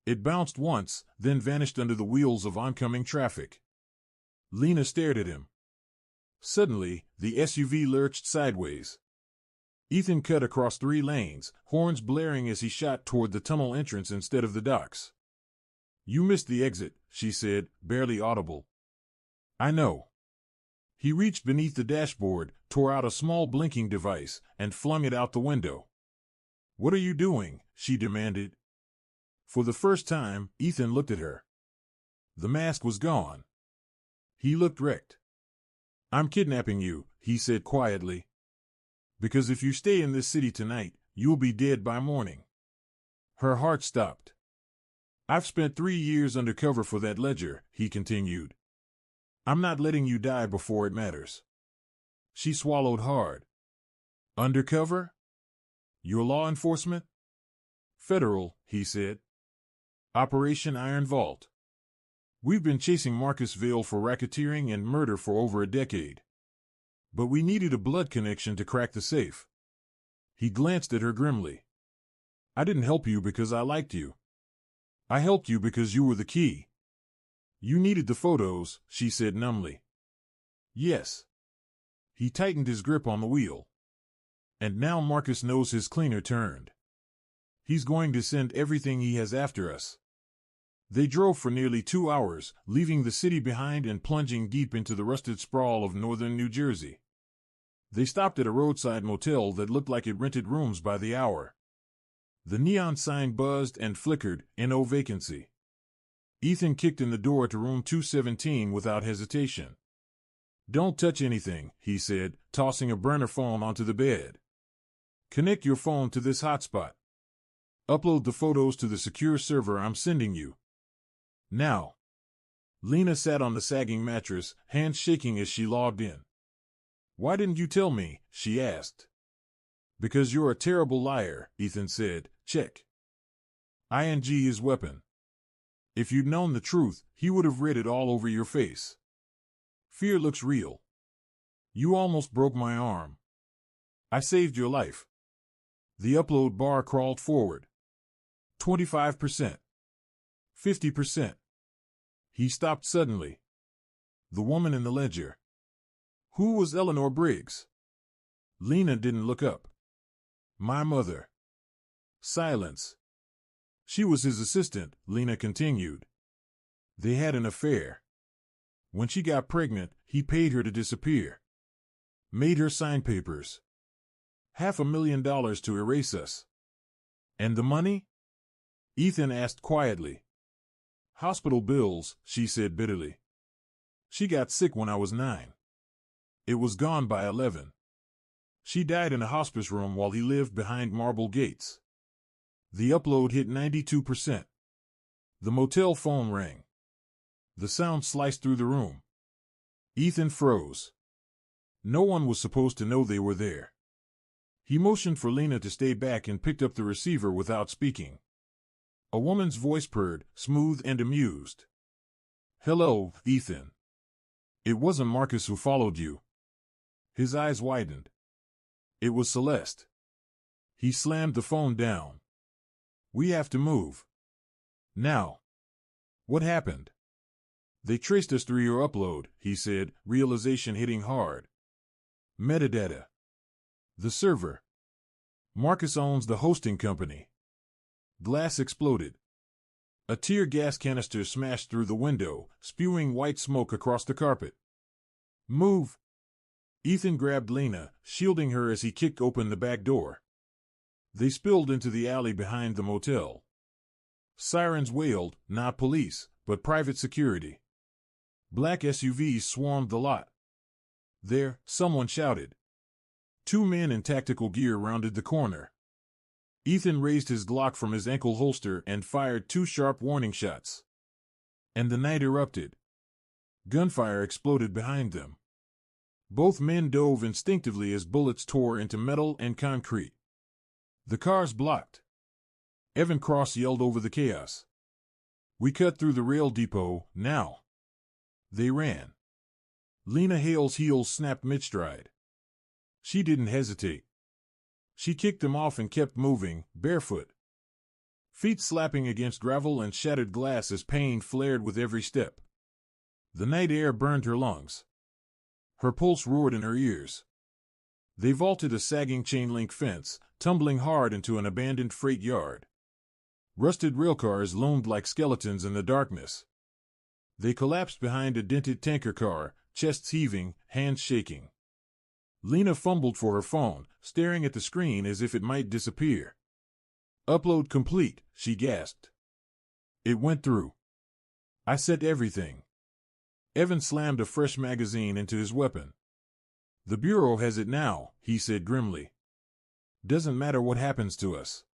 It bounced once, then vanished under the wheels of oncoming traffic. Lena stared at him. Suddenly, the SUV lurched sideways. Ethan cut across 3 lanes, horns blaring as he shot toward the tunnel entrance instead of the docks. You missed the exit, she said, barely audible. I know. He reached beneath the dashboard, tore out a small blinking device, and flung it out the window. What are you doing? She demanded. For the first time, Ethan looked at her. The mask was gone. He looked wrecked. I'm kidnapping you, he said quietly. Because if you stay in this city tonight, you'll be dead by morning. Her heart stopped. I've spent 3 years undercover for that ledger, he continued. I'm not letting you die before it matters. She swallowed hard. Undercover? You're law enforcement? Federal, he said. Operation Iron Vault. We've been chasing Marcus Vale for racketeering and murder for over a decade. But we needed a blood connection to crack the safe. He glanced at her grimly. I didn't help you because I liked you. I helped you because you were the key. You needed the photos, she said numbly. Yes. He tightened his grip on the wheel. And now Marcus knows his cleaner turned. He's going to send everything he has after us. They drove for nearly 2 hours, leaving the city behind and plunging deep into the rusted sprawl of northern New Jersey. They stopped at a roadside motel that looked like it rented rooms by the hour. The neon sign buzzed and flickered, no vacancy. Ethan kicked in the door to room 217 without hesitation. Don't touch anything, he said, tossing a burner phone onto the bed. Connect your phone to this hotspot. Upload the photos to the secure server I'm sending you. Now. Lena sat on the sagging mattress, hands shaking as she logged in. Why didn't you tell me? She asked. Because you're a terrible liar, Ethan said. Check. ING is weapon. If you'd known the truth, he would have read it all over your face. Fear looks real. You almost broke my arm. I saved your life. The upload bar crawled forward. 25%. 50%. He stopped suddenly. The woman in the ledger. Who was Eleanor Briggs? Lena didn't look up. My mother. Silence. She was his assistant, Lena continued. They had an affair. When she got pregnant, he paid her to disappear. Made her sign papers. $500,000 to erase us. And the money? Ethan asked quietly. Hospital bills, she said bitterly. She got sick when I was 9. It was gone by 11. She died in a hospice room while he lived behind marble gates. The upload hit 92%. The motel phone rang. The sound sliced through the room. Ethan froze. No one was supposed to know they were there. He motioned for Lena to stay back and picked up the receiver without speaking. A woman's voice purred, smooth and amused. Hello, Ethan. It wasn't Marcus who followed you. His eyes widened. It was Celeste. He slammed the phone down. We have to move. Now. What happened? They traced us through your upload, he said, realization hitting hard. Metadata. The server. Marcus owns the hosting company. Glass exploded. A tear gas canister smashed through the window, spewing white smoke across the carpet. Move! Ethan grabbed Lena, shielding her as he kicked open the back door. They spilled into the alley behind the motel. Sirens wailed, not police, but private security. Black SUVs swarmed the lot. There, someone shouted. 2 men in tactical gear rounded the corner. Ethan raised his Glock from his ankle holster and fired 2 sharp warning shots. And the night erupted. Gunfire exploded behind them. Both men dove instinctively as bullets tore into metal and concrete. The cars blocked. Evan Cross yelled over the chaos. We cut through the rail depot, now. They ran. Lena Hale's heels snapped mid-stride. She didn't hesitate. She kicked them off and kept moving, barefoot. Feet slapping against gravel and shattered glass as pain flared with every step. The night air burned her lungs. Her pulse roared in her ears. They vaulted a sagging chain-link fence, tumbling hard into an abandoned freight yard. Rusted railcars loomed like skeletons in the darkness. They collapsed behind a dented tanker car, chests heaving, hands shaking. Lena fumbled for her phone, staring at the screen as if it might disappear. Upload complete, she gasped. It went through. I set everything. Evan slammed a fresh magazine into his weapon. The Bureau has it now, he said grimly. Doesn't matter what happens to us.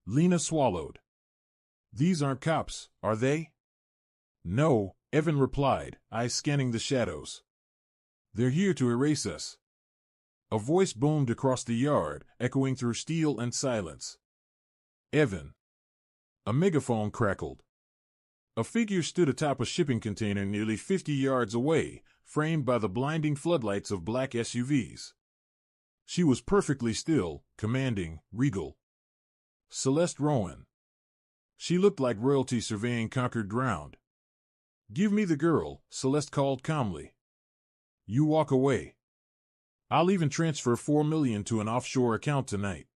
Lena swallowed. These aren't cops, are they? No, Evan replied, eyes scanning the shadows. They're here to erase us. A voice boomed across the yard, echoing through steel and silence. Evan. A megaphone crackled. A figure stood atop a shipping container nearly 50 yards away, framed by the blinding floodlights of black SUVs. She was perfectly still, commanding, regal. Celeste Rowan. She looked like royalty surveying conquered ground. Give me the girl, Celeste called calmly. You walk away. I'll even transfer $4 million to an offshore account tonight.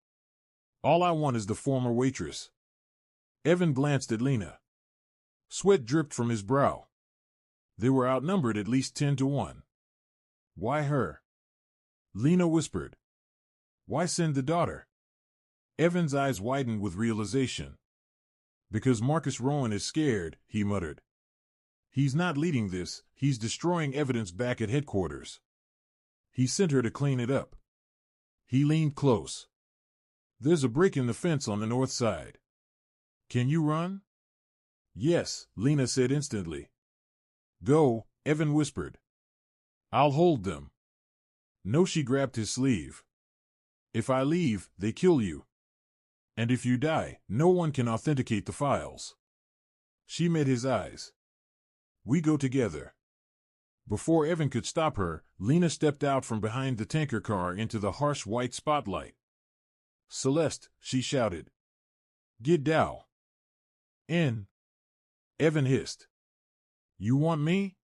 All I want is the former waitress. Evan glanced at Lena. Sweat dripped from his brow. They were outnumbered at least 10-1. Why her? Lena whispered. Why send the daughter? Evan's eyes widened with realization. Because Marcus Rowan is scared, he muttered. He's not leading this, he's destroying evidence back at headquarters. He sent her to clean it up. He leaned close. There's a break in the fence on the north side. Can you run? Yes, Lena said instantly. Go, Evan whispered. I'll hold them. No, she grabbed his sleeve. If I leave, they kill you. And if you die, no one can authenticate the files. She met his eyes. We go together. Before Evan could stop her, Lena stepped out from behind the tanker car into the harsh white spotlight. "Celeste," she shouted. "Get down." "In." Evan hissed. "You want me?"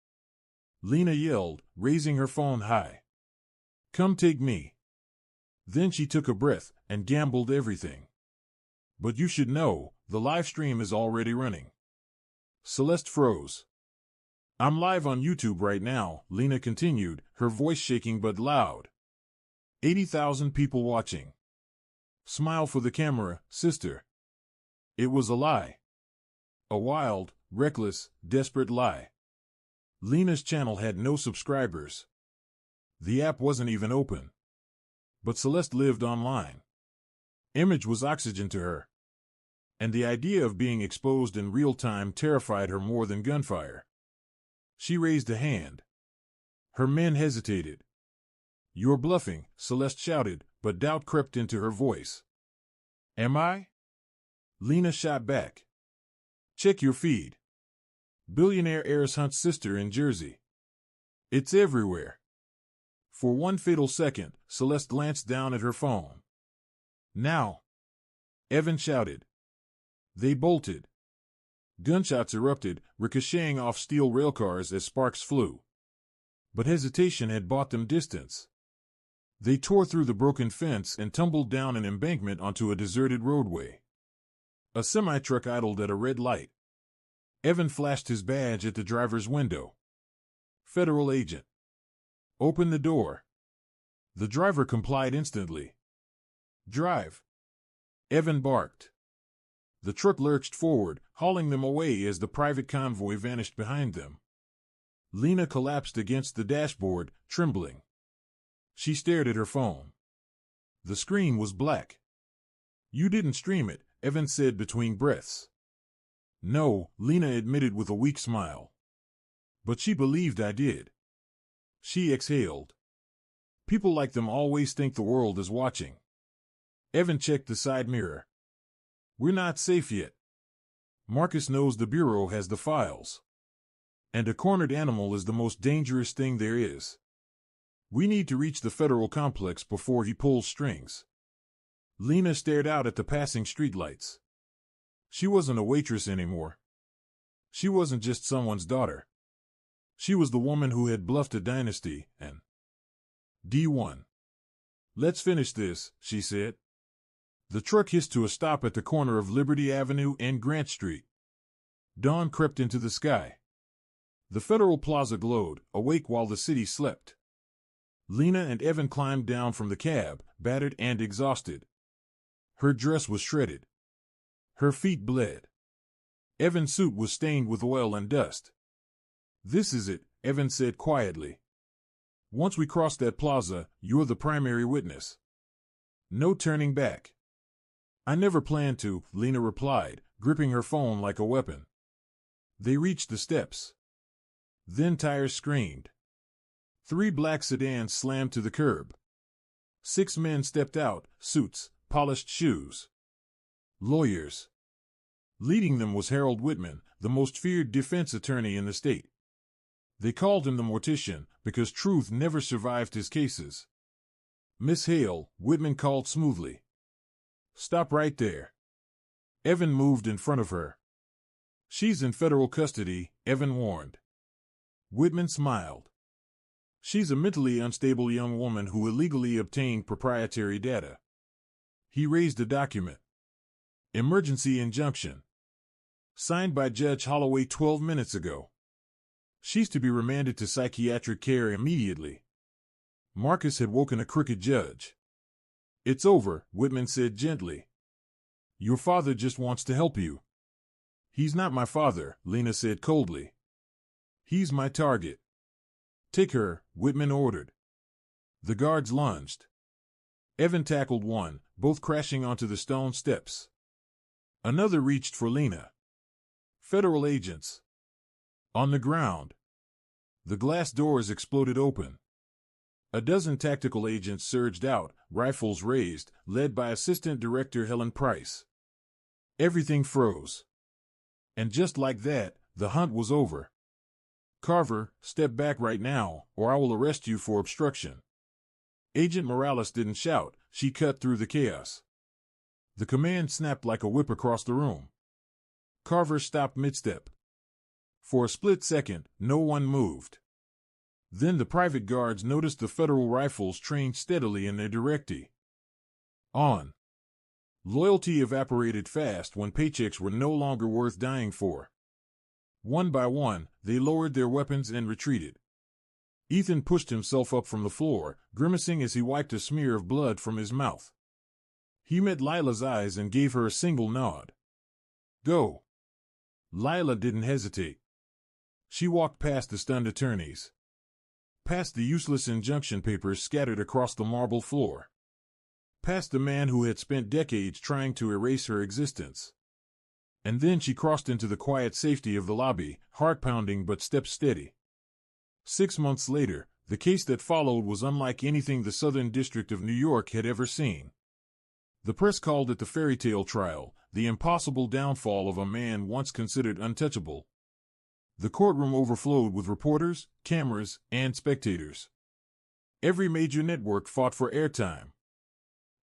Lena yelled, raising her phone high. "Come take me." Then she took a breath and gambled everything. "But you should know, the live stream is already running." Celeste froze. "I'm live on YouTube right now," Lena continued, her voice shaking but loud. 80,000 people watching. Smile for the camera, sister. It was a lie. A wild, reckless, desperate lie. Lena's channel had no subscribers. The app wasn't even open. But Celeste lived online. Image was oxygen to her. And the idea of being exposed in real time terrified her more than gunfire. She raised a hand. Her men hesitated. "You're bluffing," Celeste shouted, but doubt crept into her voice. "Am I?" Lena shot back. "Check your feed. Billionaire heiress hunts sister in Jersey. It's everywhere." For one fatal second, Celeste glanced down at her phone. "Now!" Evan shouted. They bolted. Gunshots erupted, ricocheting off steel railcars as sparks flew. But hesitation had bought them distance. They tore through the broken fence and tumbled down an embankment onto a deserted roadway. A semi-truck idled at a red light. Evan flashed his badge at the driver's window. "Federal agent." "Open the door." The driver complied instantly. "Drive." Evan barked. The truck lurched forward, hauling them away as the private convoy vanished behind them. Lena collapsed against the dashboard, trembling. She stared at her phone. The screen was black. "You didn't stream it," Evan said between breaths. "No," Lena admitted with a weak smile. "But she believed I did." She exhaled. "People like them always think the world is watching." Evan checked the side mirror. "We're not safe yet. Marcus knows the Bureau has the files. And a cornered animal is the most dangerous thing there is. We need to reach the federal complex before he pulls strings." Lena stared out at the passing streetlights. She wasn't a waitress anymore. She wasn't just someone's daughter. She was the woman who had bluffed a dynasty, and D1. "Let's finish this," she said. The truck hissed to a stop at the corner of Liberty Avenue and Grant Street. Dawn crept into the sky. The Federal Plaza glowed, awake while the city slept. Lena and Evan climbed down from the cab, battered and exhausted. Her dress was shredded. Her feet bled. Evan's suit was stained with oil and dust. "This is it," Evan said quietly. "Once we cross that plaza, you're the primary witness. No turning back." "I never planned to," Lena replied, gripping her phone like a weapon. They reached the steps. Then tires screamed. 3 black sedans slammed to the curb. 6 men stepped out, suits, polished shoes. Lawyers. Leading them was Harold Whitman, the most feared defense attorney in the state. They called him the Mortician because truth never survived his cases. "Miss Hale," Whitman called smoothly. "Stop right there." Evan moved in front of her. "She's in federal custody," Evan warned. Whitman smiled. "She's a mentally unstable young woman who illegally obtained proprietary data." He raised a document. "Emergency injunction. Signed by Judge Holloway 12 minutes ago. She's to be remanded to psychiatric care immediately." Marcus had woken a crooked judge. "It's over," Whitman said gently. "Your father just wants to help you." "He's not my father," Lena said coldly. "He's my target." "Take her," Whitman ordered. The guards lunged. Evan tackled one, both crashing onto the stone steps. Another reached for Lena. Federal agents. On the ground. The glass doors exploded open. A dozen tactical agents surged out, rifles raised, led by Assistant Director Helen Price. Everything froze. And just like that, the hunt was over. Carver, step back right now, or I will arrest you for obstruction. Agent Morales didn't shout. She cut through the chaos. The command snapped like a whip across the room. Carver stopped mid-step. For a split second, no one moved. Then the private guards noticed the federal rifles trained steadily in their directee. On. Loyalty evaporated fast when paychecks were no longer worth dying for. One by one, they lowered their weapons and retreated. Ethan pushed himself up from the floor, grimacing as he wiped a smear of blood from his mouth. He met Lila's eyes and gave her a single nod. Go. Lila didn't hesitate. She walked past the stunned attorneys. Past the useless injunction papers scattered across the marble floor. Past the man who had spent decades trying to erase her existence. And then she crossed into the quiet safety of the lobby, heart pounding but step steady. 6 months later, the case that followed was unlike anything the Southern District of New York had ever seen. The press called it the fairy tale trial, the impossible downfall of a man once considered untouchable. The courtroom overflowed with reporters, cameras, and spectators. Every major network fought for airtime.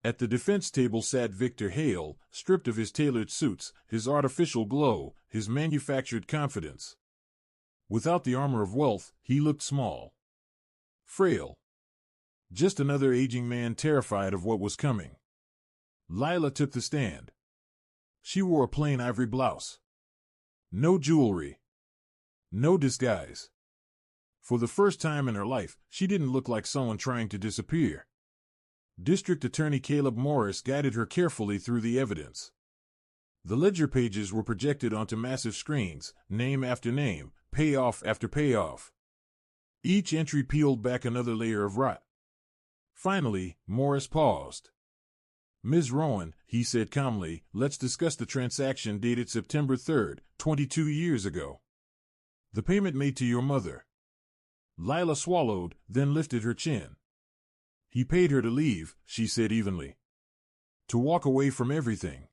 At the defense table sat Victor Hale, stripped of his tailored suits, his artificial glow, his manufactured confidence. Without the armor of wealth, he looked small. Frail. Just another aging man terrified of what was coming. Lila took the stand. She wore a plain ivory blouse. No jewelry. No disguise. For the first time in her life, she didn't look like someone trying to disappear. District Attorney Caleb Morris guided her carefully through the evidence. The ledger pages were projected onto massive screens, name after name, payoff after payoff. Each entry peeled back another layer of rot. Finally, Morris paused. Ms. Rowan, he said calmly, let's discuss the transaction dated September 3rd, 22 years ago. The payment made to your mother. Lila swallowed, then lifted her chin. He paid her to leave, she said evenly. To walk away from everything.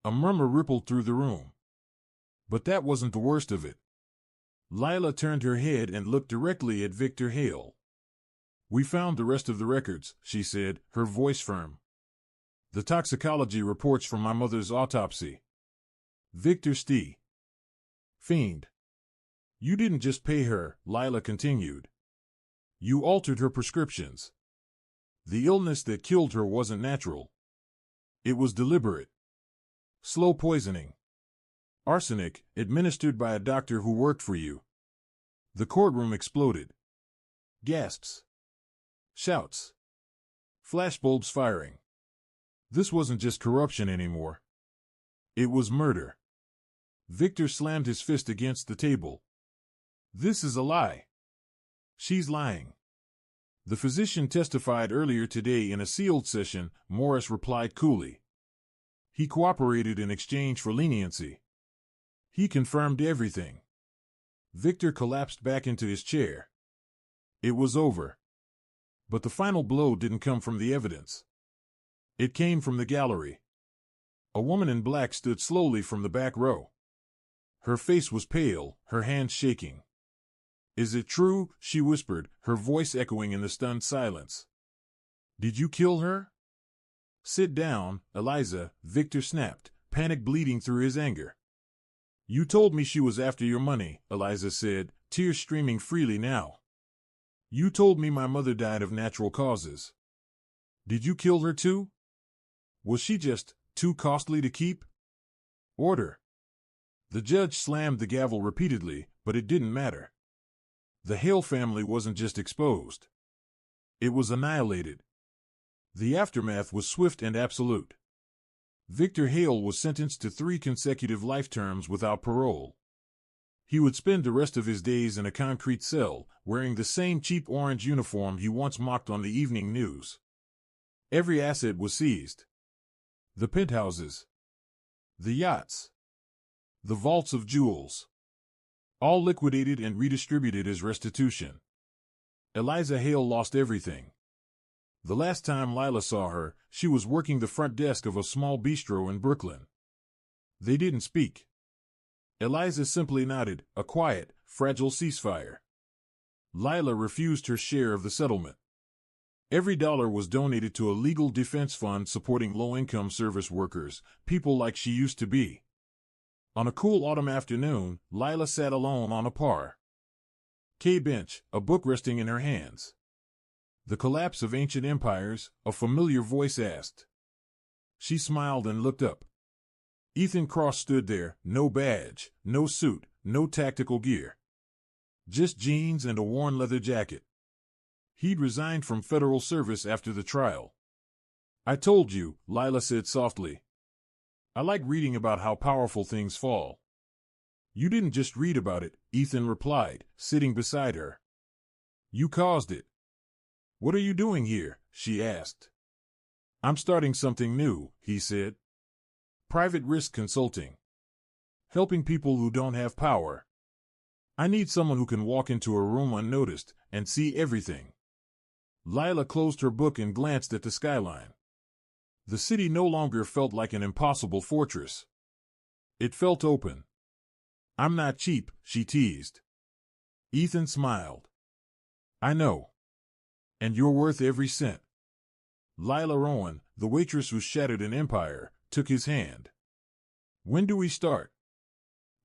A murmur rippled through the room. But that wasn't the worst of it. Lila turned her head and looked directly at Victor Hale. We found the rest of the records, she said, her voice firm. The toxicology reports from my mother's autopsy. Victor Stee. Fiend. You didn't just pay her, Lila continued. You altered her prescriptions. The illness that killed her wasn't natural. It was deliberate. Slow poisoning. Arsenic, administered by a doctor who worked for you. The courtroom exploded. Gasps. Shouts. Flashbulbs firing. This wasn't just corruption anymore. It was murder. Victor slammed his fist against the table. This is a lie. She's lying. The physician testified earlier today in a sealed session, Morris replied coolly. He cooperated in exchange for leniency. He confirmed everything. Victor collapsed back into his chair. It was over. But the final blow didn't come from the evidence. It came from the gallery. A woman in black stood slowly from the back row. Her face was pale, her hands shaking. Is it true? She whispered, her voice echoing in the stunned silence. Did you kill her? Sit down, Eliza, Victor snapped, panic bleeding through his anger. You told me she was after your money, Eliza said, tears streaming freely now. You told me my mother died of natural causes. Did you kill her too? Was she just too costly to keep? Order. The judge slammed the gavel repeatedly, but it didn't matter. The Hale family wasn't just exposed. It was annihilated. The aftermath was swift and absolute. Victor Hale was sentenced to 3 consecutive life terms without parole. He would spend the rest of his days in a concrete cell, wearing the same cheap orange uniform he once mocked on the evening news. Every asset was seized. The penthouses. The yachts. The vaults of jewels. All liquidated and redistributed as restitution. Eliza Hale lost everything. The last time Lila saw her, she was working the front desk of a small bistro in Brooklyn. They didn't speak. Eliza simply nodded, a quiet, fragile ceasefire. Lila refused her share of the settlement. Every dollar was donated to a legal defense fund supporting low-income service workers, people like she used to be. On a cool autumn afternoon, Lila sat alone on a par K bench, a book resting in her hands. The collapse of ancient empires, a familiar voice asked. She smiled and looked up. Ethan Cross stood there, no badge, no suit, no tactical gear. Just jeans and a worn leather jacket. He'd resigned from federal service after the trial. I told you, Lila said softly. I like reading about how powerful things fall. You didn't just read about it, Ethan replied, sitting beside her. You caused it. What are you doing here? She asked. I'm starting something new, he said. Private risk consulting. Helping people who don't have power. I need someone who can walk into a room unnoticed and see everything. Lila closed her book and glanced at the skyline. The city no longer felt like an impossible fortress. It felt open. I'm not cheap, she teased. Ethan smiled. I know. And you're worth every cent. Lila Rowan, the waitress who shattered an empire, took his hand. When do we start?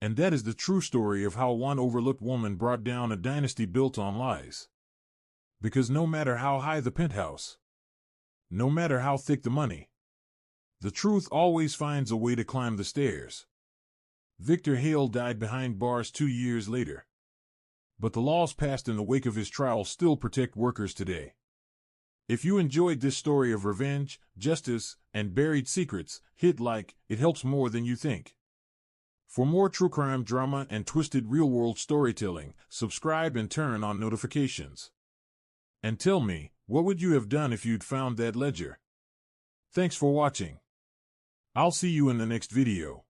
And that is the true story of how one overlooked woman brought down a dynasty built on lies. Because no matter how high the penthouse, no matter how thick the money, the truth always finds a way to climb the stairs. Victor Hale died behind bars 2 years later. But the laws passed in the wake of his trial still protect workers today. If you enjoyed this story of revenge, justice, and buried secrets, hit like. It helps more than you think. For more true crime drama and twisted real-world storytelling, subscribe and turn on notifications. And tell me, what would you have done if you'd found that ledger? Thanks for watching. I'll see you in the next video.